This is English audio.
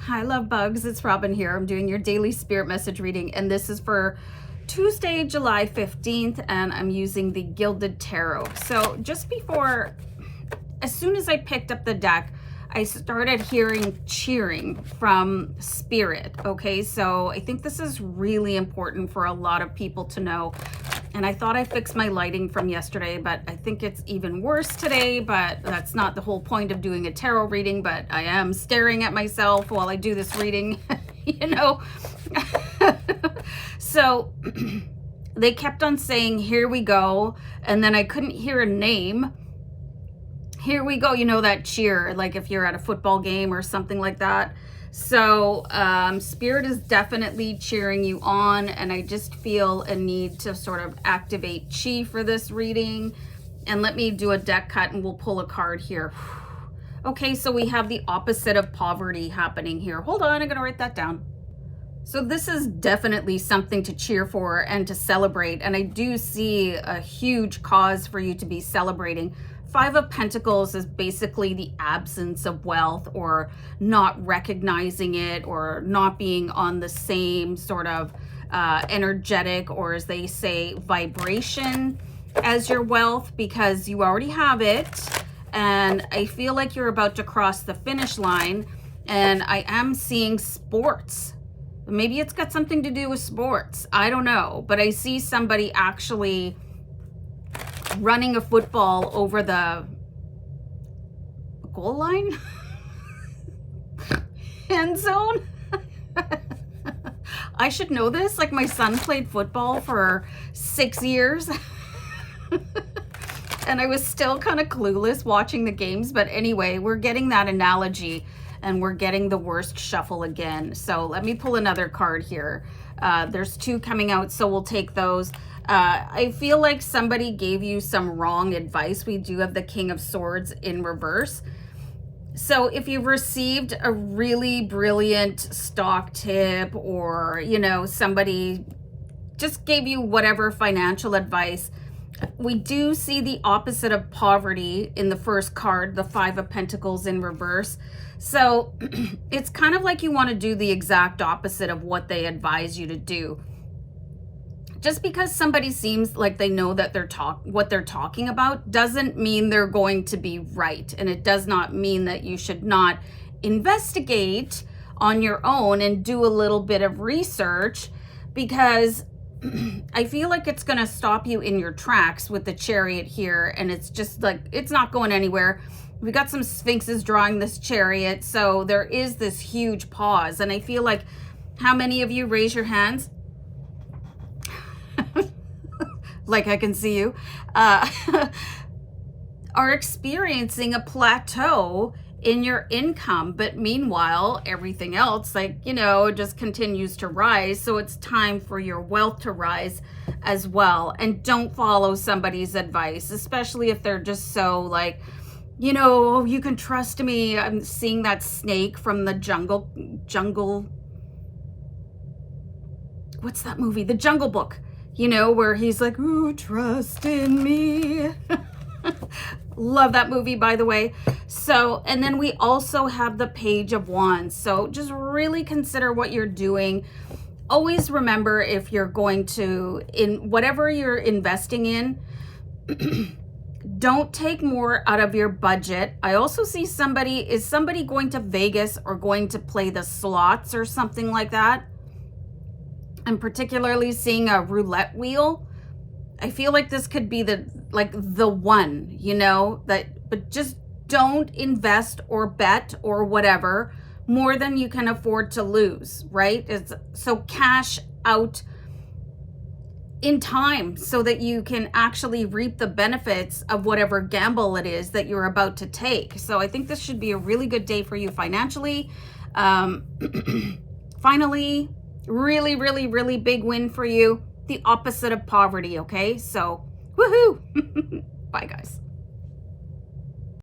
Hi, love bugs. It's Robin here. I'm doing your daily spirit message reading, and this is for Tuesday, July 15th, and I'm using the Gilded Tarot. So just before, as soon as I picked up the deck, I started hearing cheering from spirit. Okay, so I think this is really important for a lot of people to know. And I thought I fixed my lighting from yesterday, but I think it's even worse today, but that's not the whole point of doing a tarot reading, but I am staring at myself while I do this reading, you know. So they kept on saying, here we go. And then I couldn't hear a name. Here we go, you know, that cheer, like if you're at a football game or something like that. So spirit is definitely cheering you on, and I just feel a need to sort of activate chi for this reading. And let me do a deck cut and we'll pull a card here. Okay, so we have the opposite of poverty happening here. Hold on, I'm gonna write that down. So this is definitely something to cheer for and to celebrate, and I do see a huge cause for you to be celebrating. Five of Pentacles is basically the absence of wealth, or not recognizing it, or not being on the same sort of energetic, or as they say, vibration as your wealth, because you already have it. And I feel like you're about to cross the finish line, and I am seeing sports. Maybe it's got something to do with sports. I don't know, but I see somebody actually running a football over the goal line, end zone. I should know this. Like, my son played football for 6 years and I was still kind of clueless watching the games. But anyway, we're getting that analogy, and we're getting the worst shuffle again. So let me pull another card here. There's two coming out, so we'll take those. I feel like somebody gave you some wrong advice. We do have the King of Swords in reverse. So if you've received a really brilliant stock tip, or, you know, somebody just gave you whatever financial advice, we do see the opposite of poverty in the first card, the Five of Pentacles in reverse. So it's kind of like you want to do the exact opposite of what they advise you to do. Just because somebody seems like they know that what they're talking about doesn't mean they're going to be right. And it does not mean that you should not investigate on your own and do a little bit of research, because I feel like it's going to stop you in your tracks with the Chariot here. And it's just like, it's not going anywhere. We got some sphinxes drawing this chariot. So there is this huge pause. And I feel like, how many of you, raise your hands? Like I can see you, are experiencing a plateau in your income. But meanwhile, everything else, like, you know, just continues to rise. So it's time for your wealth to rise as well. And don't follow somebody's advice, especially if they're just so like, you know, you can trust me. I'm seeing that snake from the jungle. What's that movie? The Jungle Book. You know, where he's like, ooh, trust in me. Love that movie, by the way. So, and then we also have the Page of Wands. So just really consider what you're doing. Always remember, if you're going to, in whatever you're investing in, don't take more out of your budget. I also see is somebody going to Vegas or going to play the slots or something like that? I'm particularly seeing a roulette wheel. I feel like this could be the one, you know, but just don't invest or bet or whatever more than you can afford to lose, right? So cash out in time so that you can actually reap the benefits of whatever gamble it is that you're about to take. So I think this should be a really good day for you financially. Finally, really, really, really big win for you. The opposite of poverty, okay? So, woohoo! Bye, guys.